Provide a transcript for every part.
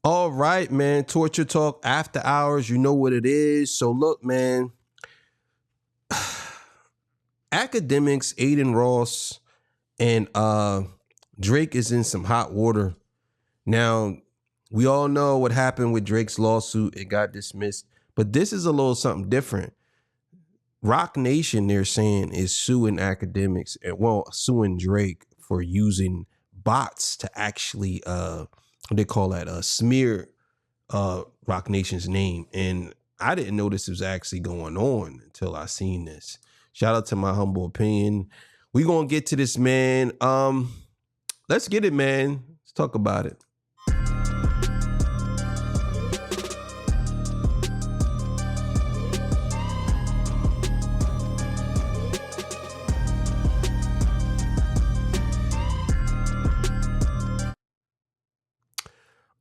All right, man. Torture Talk After Hours. You know what it is. So look, man. Academics, Aiden Ross, and Drake is in some hot water. Now, we all know what happened with Drake's lawsuit. It got dismissed. But this is a little something different. Rock Nation, they're saying, is suing academics and suing Drake for using bots to actually what they call that smear Rock Nation's name. And I didn't know this was actually going on until I seen this. Shout out to my humble opinion. We gonna get to this, man. Let's get it, man. Let's talk about it.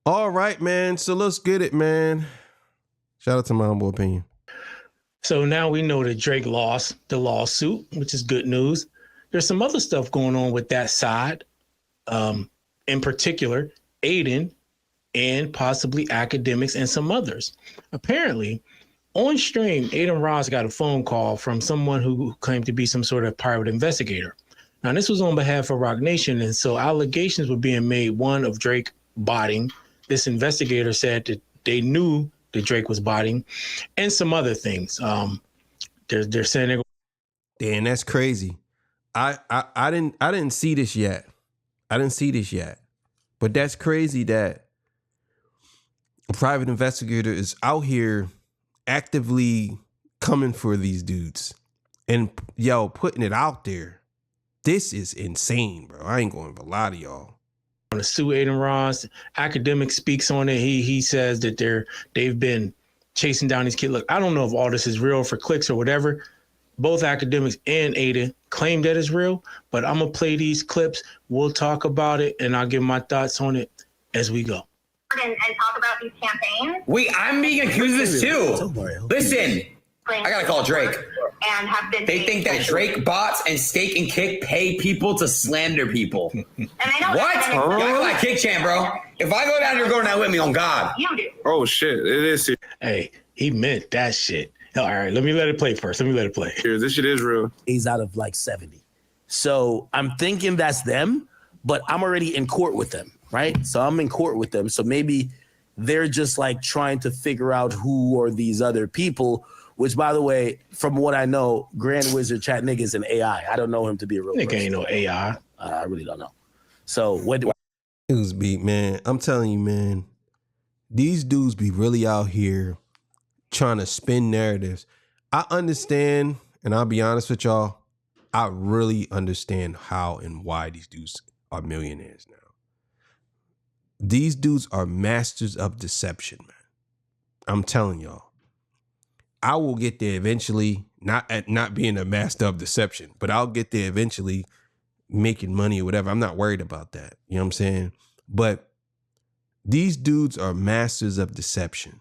All right, man. So let's get it, man. Shout out to my humble opinion. So now we know that Drake lost the lawsuit, which is good news. There's some other stuff going on with that side. In particular, Aiden and possibly academics and some others. Apparently, on stream, Aiden Ross got a phone call from someone who claimed to be some sort of private investigator. Now, this was on behalf of Rock Nation, and so allegations were being made, one of Drake botting. This investigator said that they knew that Drake was botting, and some other things. They're saying damn, that's crazy. I didn't see this yet. But that's crazy that a private investigator is out here actively coming for these dudes and putting it out there. This is insane, bro. I ain't going to lie to y'all. On to sue Aiden Ross. Academic speaks on it. He says that they've been chasing down these kids. Look, I don't know if all this is real for clicks or whatever. Both academics and Aiden claim that it's real, but I'm gonna play these clips. We'll talk about it, and I'll give my thoughts on it as we go. And talk about these campaigns. Wait, I'm being accused of this too. Listen, I gotta call Drake. And have been. They think that Drake bots and Steak and Kick pay people to slander people. And I know what? Y'all go like Kick Champ, bro. If I go down, you're going down with me on God. You do. Oh shit, it is. Hey, he meant that shit. All right, let me let it play first. Here, this shit is real. He's out of like 70. So I'm thinking that's them, but I'm already in court with them, right? So I'm in court with them. So maybe they're just like trying to figure out who are these other people, which, by the way, from what I know, Grand Wizard Chat Nigga is an AI. I don't know him to be a real person. Nigga ain't no AI. I really don't know. So what do Dudes be, man, I'm telling you, man, these dudes be really out here trying to spin narratives. I understand, and I'll be honest with y'all, I really understand how and why these dudes are millionaires now. These dudes are masters of deception, man. I'm telling y'all. I will get there eventually, not being a master of deception, but I'll get there eventually making money or whatever. I'm not worried about that. You know what I'm saying? But these dudes are masters of deception.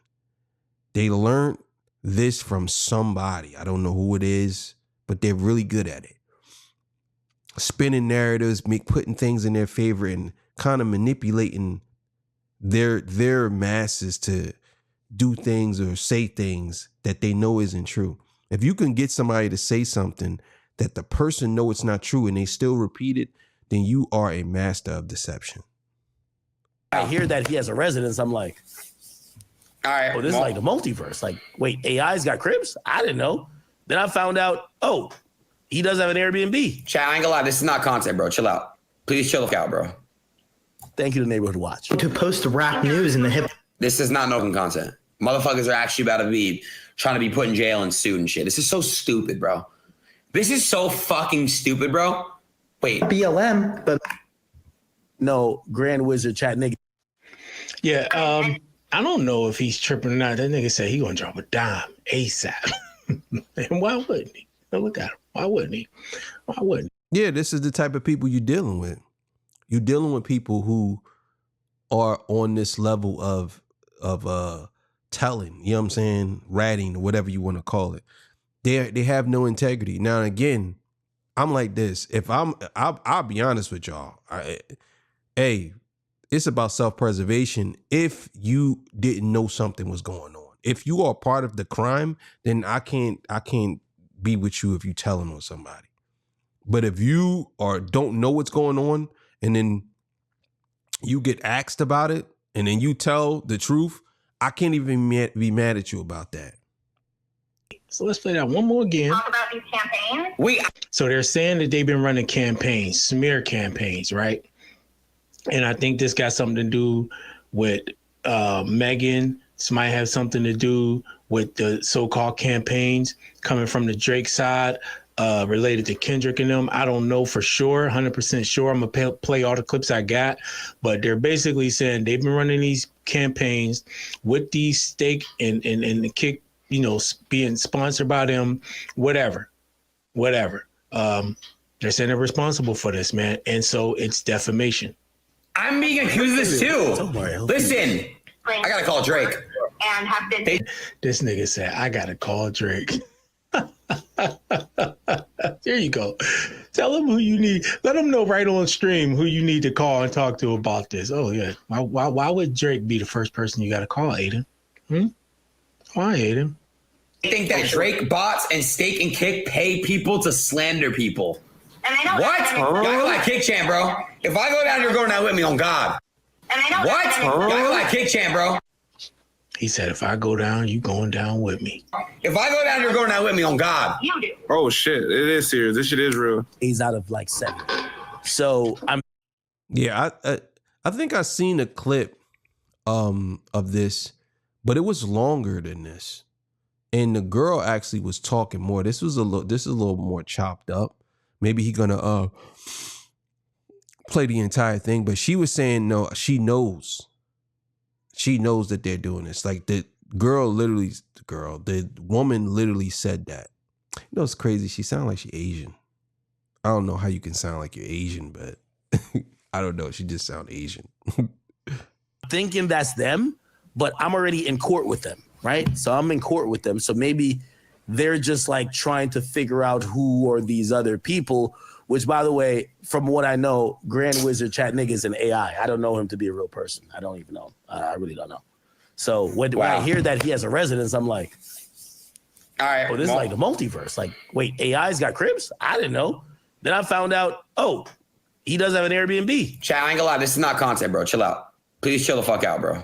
They learned this from somebody. I don't know who it is, but they're really good at it. Spinning narratives, putting things in their favor and kind of manipulating their masses to do things or say things that they know isn't true. If you can get somebody to say something that the person know it's not true and they still repeat it, then you are a master of deception. I hear that he has a residence, I'm like, all right, oh, this is like the multiverse. Like, wait, AI's got cribs? I didn't know. Then I found out, oh, he does have an Airbnb. Chat, I ain't gonna lie, this is not content, bro. Chill out. Please chill out, bro. Thank you to Neighborhood Watch. To post rap news in the hip. This is not open content. Motherfuckers are actually about to be trying to be put in jail and sued and shit. This is so stupid, bro. This is so fucking stupid, bro. Wait. BLM, but no, Grand Wizard Chat Nigga. Yeah, I don't know if he's tripping or not. That nigga said he gonna drop a dime ASAP. And why wouldn't he? Now look at him. Why wouldn't he? Why wouldn't he? Yeah, this is the type of people you're dealing with. You're dealing with people who are on this level of telling, you know what I'm saying, ratting, or whatever you want to call it. They have no integrity. Now again, I'm like this. If I'll be honest with y'all. Hey, it's about self-preservation. If you didn't know something was going on, if you are part of the crime, then I can't be with you if you telling on somebody. But if you don't know what's going on, and then you get asked about it, and then you tell the truth, I can't even be mad at you about that. So let's play that one more again. Talk about these campaigns. So they're saying that they've been running campaigns, smear campaigns, right? And I think this got something to do with Megan. This might have something to do with the so-called campaigns coming from the Drake side related to Kendrick and them. I don't know for sure, 100% sure. I'm going to play all the clips I got. But they're basically saying they've been running these campaigns with these stake and the kick, you know, being sponsored by them, whatever. They're saying they're responsible for this, man. And so it's defamation. I'm being accused of this too. Listen, I gotta call Drake. And have been. This nigga said, I gotta call Drake. There you go. Tell them who you need. Let them know right on stream who you need to call and talk to about this. Oh, yeah. Why would Drake be the first person you got to call, Aiden? Why, Aiden? I think that Drake bots and Stake and Kick pay people to slander people. And I know What? that- Y'all like Kick Champ, bro. If I go down, you're going down with me on God. And I know What? that- Y'all like Kick Champ, bro. He said, if I go down, you going down with me. If I go down, you're going down with me on God. You do. Oh shit, it is serious. This shit is real. He's out of like 7. So I'm Yeah, I think I seen a clip of this, but it was longer than this. And the girl actually was talking more. This is a little more chopped up. Maybe he gonna play the entire thing, but she was saying no, she knows. She knows that they're doing this. Like the woman literally said that. You know, it's crazy. She sounded like she's Asian. I don't know how you can sound like you're Asian, but I don't know. She just sound Asian. thinking that's them, but I'm already in court with them, right? So I'm in court with them. So maybe they're just like trying to figure out who are these other people, which, by the way, from what I know, Grand Wizard Chat Nigga is an AI. I don't know him to be a real person. I don't even know. I really don't know. So when I hear that he has a residence, I'm like, all right. Oh, this is like the multiverse. Like, wait, AI's got cribs? I didn't know. Then I found out, oh, he does have an Airbnb. Chat, I ain't gonna lie. This is not content, bro. Chill out. Please chill the fuck out, bro.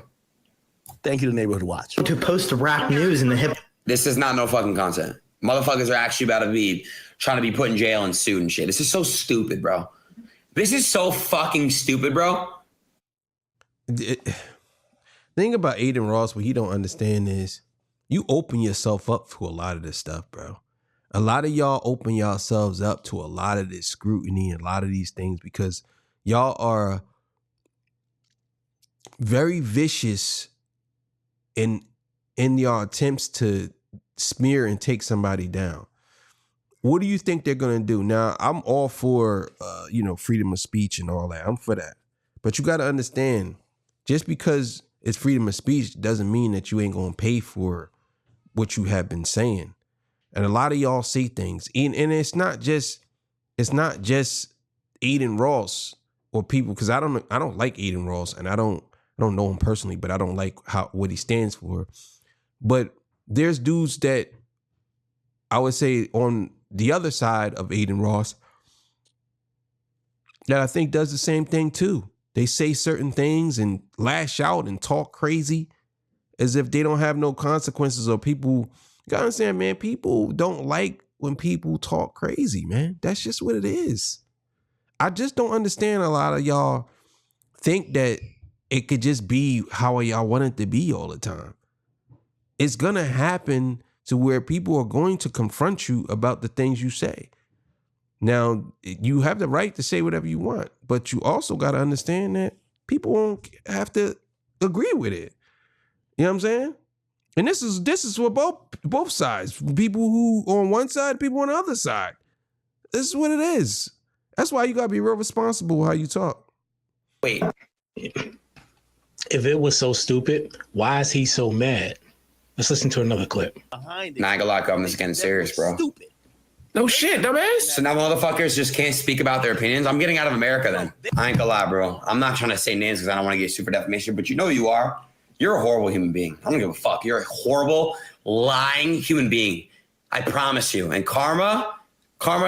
Thank you to Neighborhood Watch. To post rap news in the hip. This is not no fucking content. Motherfuckers are actually about to be trying to be put in jail and sued and shit. This is so stupid, bro. This is so fucking stupid, bro. Thing about Aiden Ross, what he don't understand is you open yourself up to a lot of this stuff, bro. A lot of y'all open yourselves up to a lot of this scrutiny and a lot of these things because y'all are very vicious in your attempts to smear and take somebody down. What do you think they're gonna do? Now, I'm all for freedom of speech and all that. I'm for that. But you gotta understand, just because it's freedom of speech doesn't mean that you ain't gonna pay for what you have been saying. And a lot of y'all say things. And it's not just Aiden Ross or people, because I don't like Aiden Ross, and I don't know him personally, but I don't like what he stands for. But there's dudes that I would say on the other side of Aiden Ross that I think does the same thing too. They say certain things and lash out and talk crazy as if they don't have no consequences, or people, you gotta understand, man, people don't like when people talk crazy, man. That's just what it is. I just don't understand a lot of y'all think that it could just be how y'all want it to be all the time. It's gonna happen to where people are going to confront you about the things you say. Now, you have the right to say whatever you want, but you also got to understand that people won't have to agree with it. You know what I'm saying? And this is for both sides. People who on one side, people on the other side. This is what it is. That's why you got to be real responsible with how you talk. Wait. If it was so stupid, why is he so mad? Let's listen to another clip. Behind Nah, I ain't gonna lie, I'm just getting serious, bro. Stupid. No shit, dumbass. So now motherfuckers just can't speak about their opinions. I'm getting out of America then. I ain't gonna lie, bro. I'm not trying to say names because I don't want to get super defamation, but you know you are. You're a horrible human being. I don't give a fuck. You're a horrible, lying human being. I promise you. And karma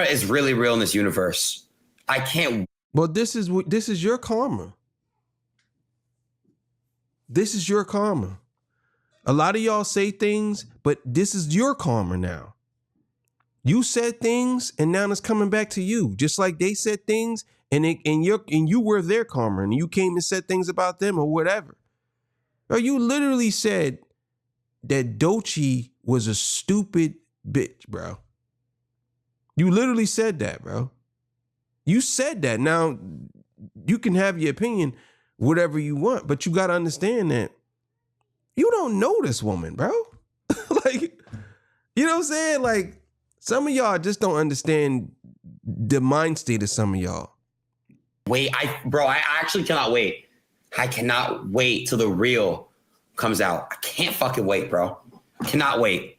is really real in this universe. I can't. Well, this is your karma. This is your karma. A lot of y'all say things, but this is your karma now. You said things, and now it's coming back to you. Just like they said things, and you were their karma, and you came and said things about them or whatever. Or you literally said that Doechii was a stupid bitch, bro. You literally said that, bro. You said that. Now, you can have your opinion, whatever you want, but you got to understand that you don't know this woman, bro. Like, you know what I'm saying? Like, some of y'all just don't understand the mind state of some of y'all. Wait, I actually cannot wait. I cannot wait till the real comes out. I can't fucking wait, bro. Cannot wait.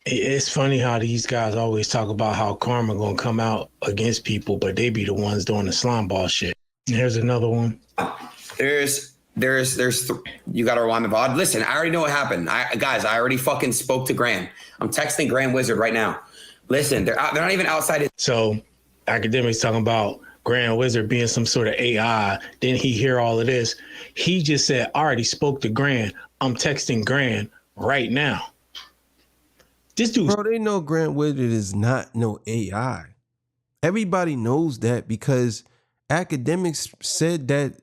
It's funny how these guys always talk about how karma gonna come out against people, but they be the ones doing the slime ball shit. Here's another one. There's you gotta rewind the VOD. Listen, I already know what happened. Guys, I already fucking spoke to Grand. I'm texting Grand Wizard right now. Listen, they're not even outside it. So academics talking about Grand Wizard being some sort of AI. Didn't he hear all of this? He just said, I already spoke to Grand. I'm texting Grand right now. This dude, bro, they know Grand Wizard is not no AI. Everybody knows that because academics said that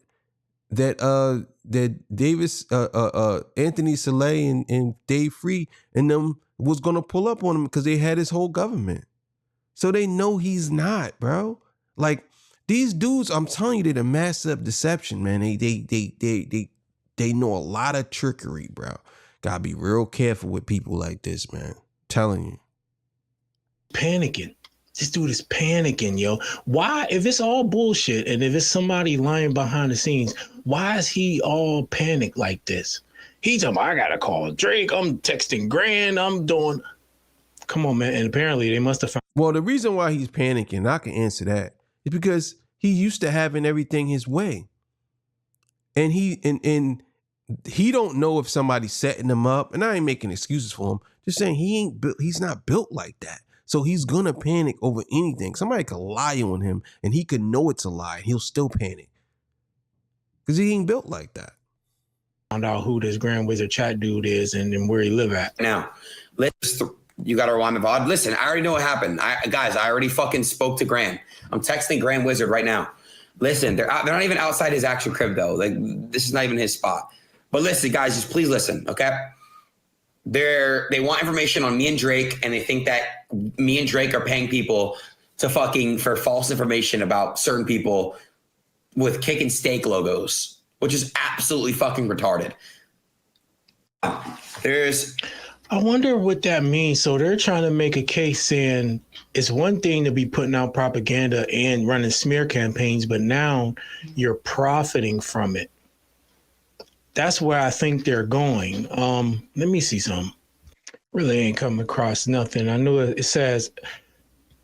Davis, Anthony Saleh and Dave Free and them was gonna pull up on him because they had his whole government. So they know he's not, bro. Like these dudes, I'm telling you, they're the master of deception, man. They know a lot of trickery, bro. Gotta be real careful with people like this, man. Telling you. panicking. This dude is panicking, yo. Why, if it's all bullshit and if it's somebody lying behind the scenes, why is he all panicked like this? He's talking, I gotta call Drake. I'm texting Grand. I'm doing. Come on, man. And apparently they must have found. Well, the reason why he's panicking, I can answer that, is because he used to having everything his way. And he don't know if somebody's setting him up. And I ain't making excuses for him. Just saying he's not built like that. So he's gonna panic over anything. Somebody could lie on him and he could know it's a lie. He'll still panic. Because he ain't built like that. Found out who this Grand Wizard chat dude is and where he live at. Now, you got to rewind the VOD. Listen, I already know what happened. Guys, I already fucking spoke to Grand. I'm texting Grand Wizard right now. Listen, they're not even outside his actual crib, though. Like, this is not even his spot. But listen, guys, just please listen, okay? They want information on me and Drake, and they think that me and Drake are paying people for false information about certain people with kick and steak logos, which is absolutely fucking retarded. I wonder what that means. So they're trying to make a case saying it's one thing to be putting out propaganda and running smear campaigns, but now you're profiting from it. That's where I think they're going. Let me see some. Really ain't come across nothing. I know it says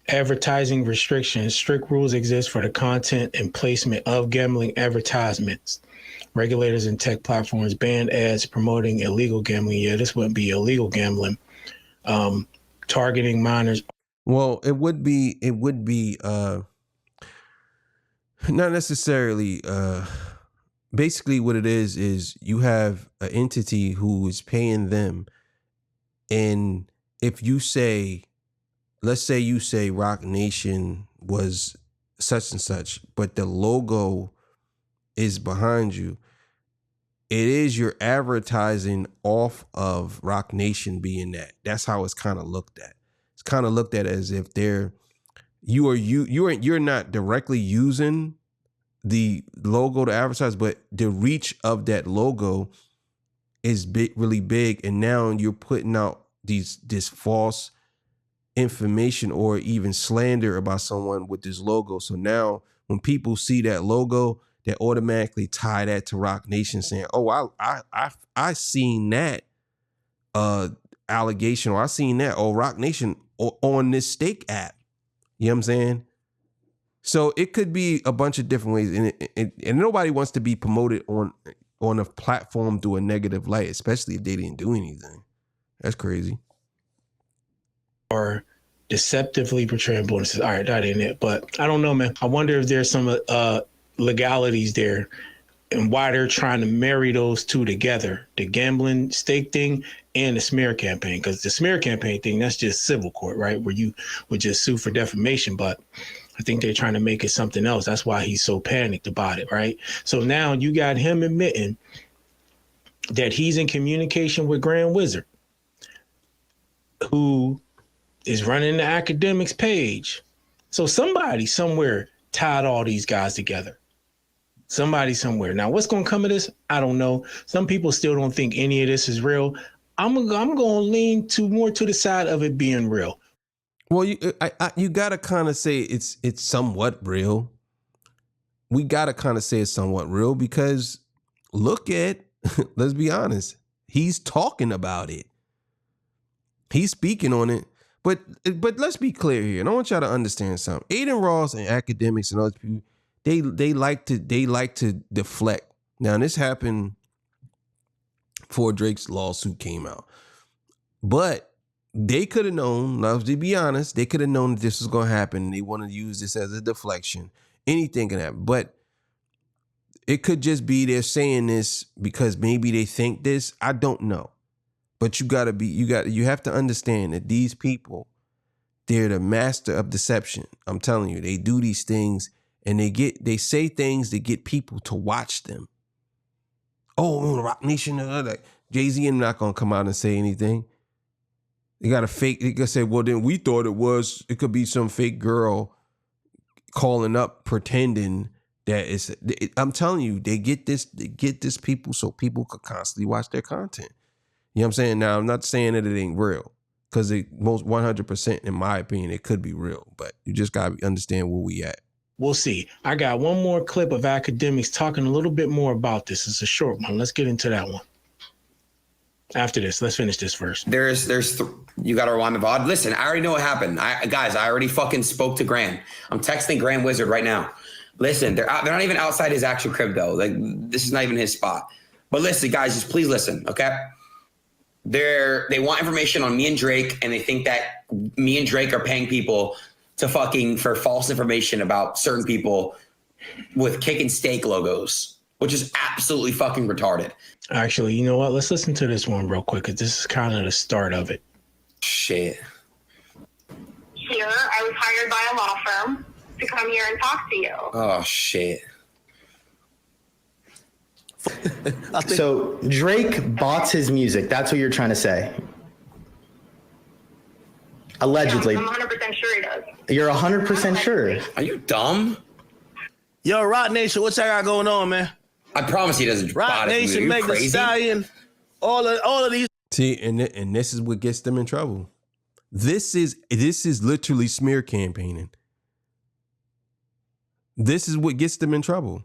advertising restrictions. Strict rules exist for the content and placement of gambling advertisements. Regulators and tech platforms ban ads promoting illegal gambling. Yeah, this wouldn't be illegal gambling. Targeting minors. Well, it would be not necessarily basically what it is you have an entity who is paying them. And if you say, let's say you say Rock Nation was such and such, but the logo is behind you, it is your advertising off of Rock Nation being that. That's how it's kind of looked at. It's kind of looked at as if you're not directly using the logo to advertise, but the reach of that logo is really big, and now you're putting out this false information or even slander about someone with this logo. So now when people see that logo, they automatically tie that to Rock Nation, saying, "Oh, I seen that allegation, or I seen that, or Rock Nation on this Stake app. You know what I'm saying? So it could be a bunch of different ways, and nobody wants to be promoted on a platform through a negative light, especially if they didn't do anything. That's crazy. Or deceptively portraying bonuses. All right, that ain't it. But I don't know, man. I wonder if there's some legalities there and why they're trying to marry those two together, the gambling stake thing and the smear campaign. Because the smear campaign thing, that's just civil court, right? Where you would just sue for defamation. But I think they're trying to make it something else. That's why he's so panicked about it, right? So now you got him admitting that he's in communication with Grand Wizard, who is running the academics page. So somebody somewhere tied all these guys together. Somebody somewhere. Now, what's going to come of this? I don't know. Some people still don't think any of this is real. I'm going to lean more to the side of it being real. Well, you got to kind of say it's somewhat real. We got to kind of say it's somewhat real because look at, let's be honest, he's talking about it. He's speaking on it. But let's be clear here. And I want y'all to understand something. Adin Ross and academics and other people, they like to deflect. Now, this happened before Drake's lawsuit came out. But they could have known, now to be honest, they could have known that this was going to happen. They want to use this as a deflection. Anything can happen. But it could just be they're saying this because maybe they think this. I don't know. But you have to understand that these people, they're the master of deception. I'm telling you, they do these things and they say things to get people to watch them. Oh, Rock Nation, like Jay-Z is not going to come out and say anything. They got a fake, they could say, well, then we thought it could be some fake girl calling up pretending that I'm telling you, they get this people so people could constantly watch their content. You know what I'm saying? Now, I'm not saying that it ain't real because most 100%, in my opinion, it could be real, but you just got to understand where we at. We'll see. I got one more clip of academics talking a little bit more about this. It's a short one. Let's get into that one. After this, let's finish this first. You got to rewind the VOD. Listen, I already know what happened. Guys, I already fucking spoke to Grand. I'm texting Grand Wizard right now. Listen, they're not even outside his actual crib though. Like this is not even his spot. But listen, guys, just please listen, okay? They want information on me and Drake, and they think that me and Drake are paying people for false information about certain people with kick and stake logos, which is absolutely fucking retarded. Actually, you know what? Let's listen to this one real quick because this is kind of the start of it. Shit. Here, I was hired by a law firm to come here and talk to you. Oh, shit. So Drake bots his music. That's what you're trying to say. Allegedly. Yeah, I'm 100% sure he does. You're 100% sure. Are you dumb? Yo, Rock Nation, what y'all got going on, man? I promise he doesn't. Rock Nation, Meg Thee Stallion, all of these. See, and this is what gets them in trouble. This is literally smear campaigning. This is what gets them in trouble.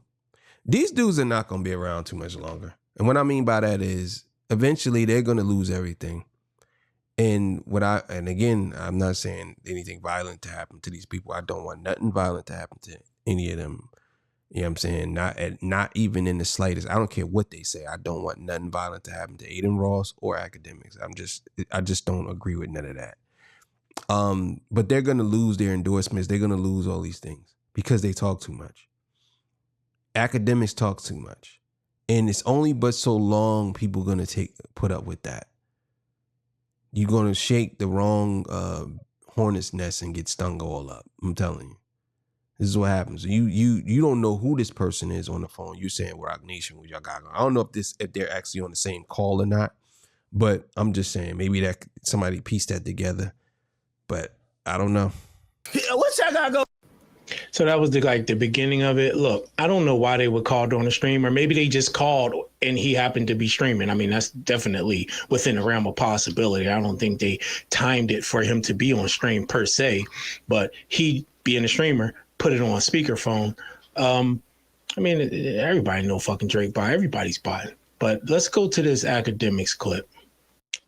These dudes are not going to be around too much longer. And what I mean by that is eventually they're going to lose everything. And again, I'm not saying anything violent to happen to these people. I don't want nothing violent to happen to any of them. You know what I'm saying? Not even in the slightest. I don't care what they say. I don't want nothing violent to happen to Adin Ross or academics. I just don't agree with none of that. But they're going to lose their endorsements. They're going to lose all these things because they talk too much. Academics talk too much. And it's only but so long people going to put up with that. You're going to shake the wrong hornet's nest and get stung all up. I'm telling you. This is what happens. You don't know who this person is on the phone. You're saying Rock Nation with y'all got. I don't know if they're actually on the same call or not, but I'm just saying maybe that somebody pieced that together. But I don't know. What y'all got go? So that was the beginning of it. Look, I don't know why they would call on the stream, or maybe they just called and he happened to be streaming. I mean, that's definitely within the realm of possibility. I don't think they timed it for him to be on stream per se, but he being a streamer put it on speakerphone. I mean, everybody know fucking Drake buy. Everybody's buying. But let's go to this academics clip.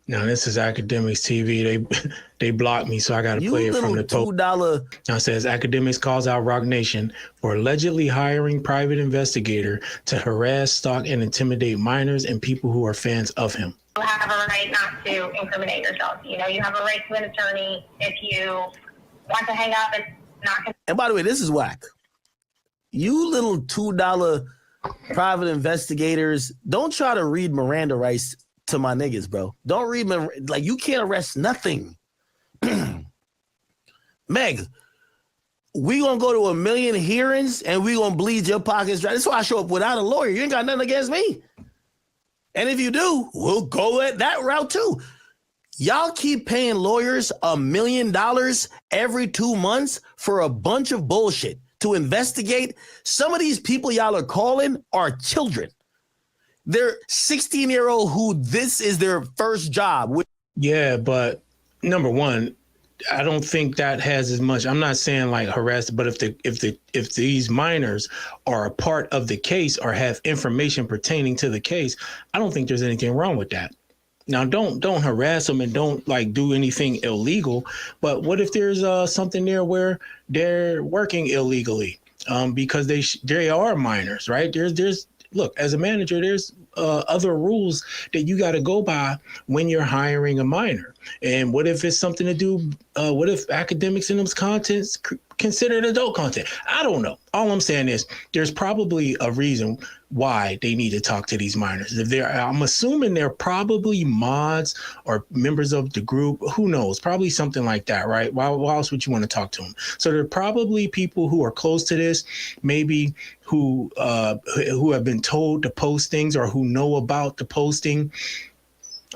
Now this is Academics TV. They blocked me, so I got to play it from the top. $2. Now it says Academics calls out Rock Nation for allegedly hiring private investigator to harass, stalk, and intimidate minors and people who are fans of him. You have a right not to incriminate yourself. You know, you have a right to an attorney if you want to hang up and not. And by the way, this is whack. You little $2 private investigators, don't try to read Miranda rights to my niggas, bro. Don't read like you can't arrest nothing. Meg, we gonna go to 1 million hearings and we gonna bleed your pockets dry. That's why I show up without a lawyer. You ain't got nothing against me. And if you do, we'll go at that route too. Y'all keep paying lawyers $1 million every 2 months for a bunch of bullshit to investigate. Some of these people y'all are calling are children. They're 16-year-old who this is their first job. Yeah, but number one, I don't think that has as much. I'm not saying like harass, but if these minors are a part of the case or have information pertaining to the case, I don't think there's anything wrong with that. Now, don't harass them and don't like do anything illegal. But what if there's something there where they're working illegally because they are minors, right? There's look, as a manager, there's other rules that you got to go by when you're hiring a minor. And what if it's something to do? What if academics in those contents considered adult content? I don't know. All I'm saying is there's probably a reason why they need to talk to these minors. I'm assuming they're probably mods or members of the group. Who knows? Probably something like that, right? Why else would you want to talk to them? So they're probably people who are close to this, maybe who have been told to post things or who know about the posting.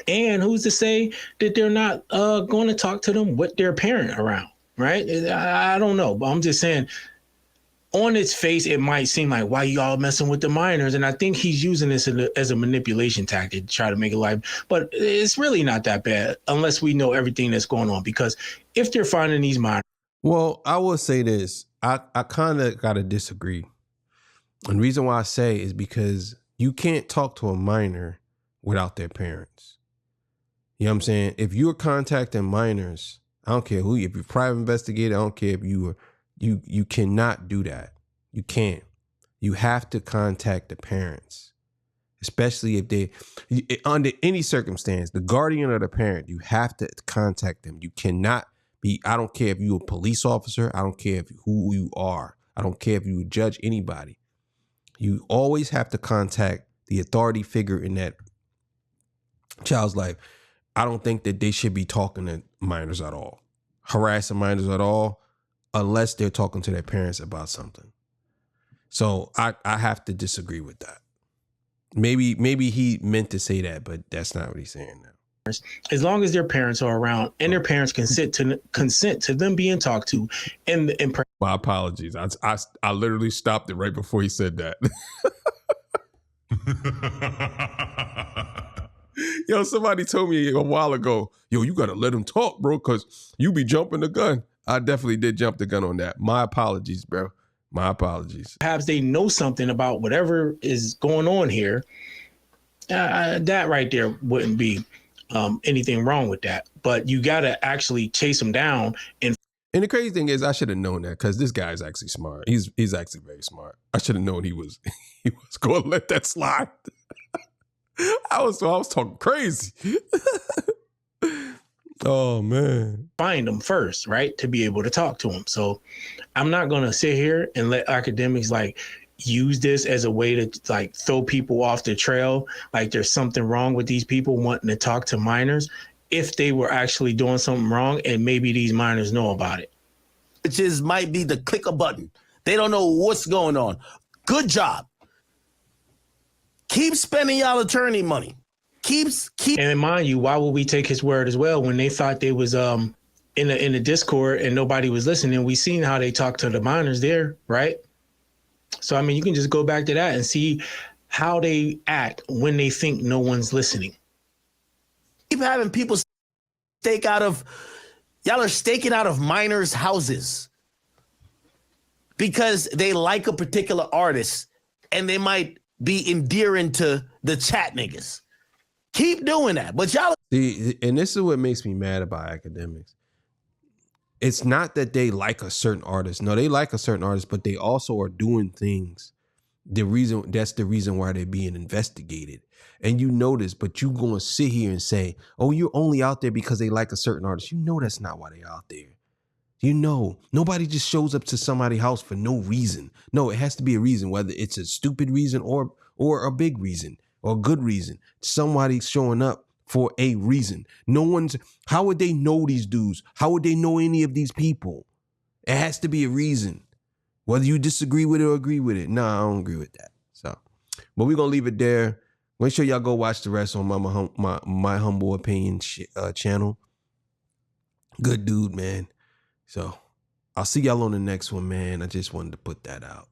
And who's to say that they're not going to talk to them with their parent around, right? I don't know, but I'm just saying, on its face, it might seem like, why y'all messing with the minors? And I think he's using this as a manipulation tactic to try to make it live. But it's really not that bad unless we know everything that's going on. Because if they're finding these minors. Well, I will say this. I kind of got to disagree. And the reason why I say is because you can't talk to a minor without their parents. You know what I'm saying? If you're contacting minors, I don't care who, if you're a private investigator, I don't care if you cannot do that. You can't. You have to contact the parents, especially if they, under any circumstance, the guardian or the parent, you have to contact them. You cannot be, I don't care if you're a police officer. I don't care who you are. I don't care if you judge anybody. You always have to contact the authority figure in that child's life. I don't think that they should be talking to minors at all, harassing minors at all, unless they're talking to their parents about something. So I have to disagree with that. Maybe he meant to say that, but that's not what he's saying now. As long as their parents are around and their parents consent to them being talked to, and my apologies. I literally stopped it right before he said that. Yo, somebody told me a while ago, yo, you got to let him talk, bro, because you be jumping the gun. I definitely did jump the gun on that. My apologies, bro. My apologies. Perhaps they know something about whatever is going on here. That right there wouldn't be anything wrong with that. But you got to actually chase them down. And the crazy thing is, I should have known that because this guy is actually smart. He's actually very smart. I should have known he was going to let that slide. I was talking crazy. Oh, man. Find them first, right? To be able to talk to them. So I'm not going to sit here and let academics like use this as a way to like throw people off the trail. Like there's something wrong with these people wanting to talk to minors if they were actually doing something wrong and maybe these minors know about it. Which might be the click a button. They don't know what's going on. Good job. Keep spending y'all attorney money. Keep. And mind you, why would we take his word as well when they thought they was in the Discord and nobody was listening? We seen how they talked to the minors there, right? So I mean, you can just go back to that and see how they act when they think no one's listening. Keep having people y'all are staking out of minors' houses because they like a particular artist and they might be endearing to the chat niggas. Keep doing that. But y'all. See, and this is what makes me mad about academics. It's not that they like a certain artist. No, they like a certain artist, but they also are doing things. That's the reason why they're being investigated. And you know this, but you gonna sit here and say, oh, you're only out there because they like a certain artist. You know that's not why they're out there. You know, nobody just shows up to somebody's house for no reason. No, it has to be a reason, whether it's a stupid reason or a big reason or a good reason. Somebody's showing up for a reason. How would they know these dudes? How would they know any of these people? It has to be a reason. Whether you disagree with it or agree with it. No, I don't agree with that. So, but we're going to leave it there. Make sure y'all go watch the rest on my Humble Opinion channel. Good dude, man. So, I'll see y'all on the next one, man. I just wanted to put that out.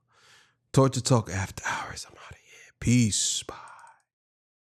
Torture Talk After Hours. I'm out of here. Peace. Bye.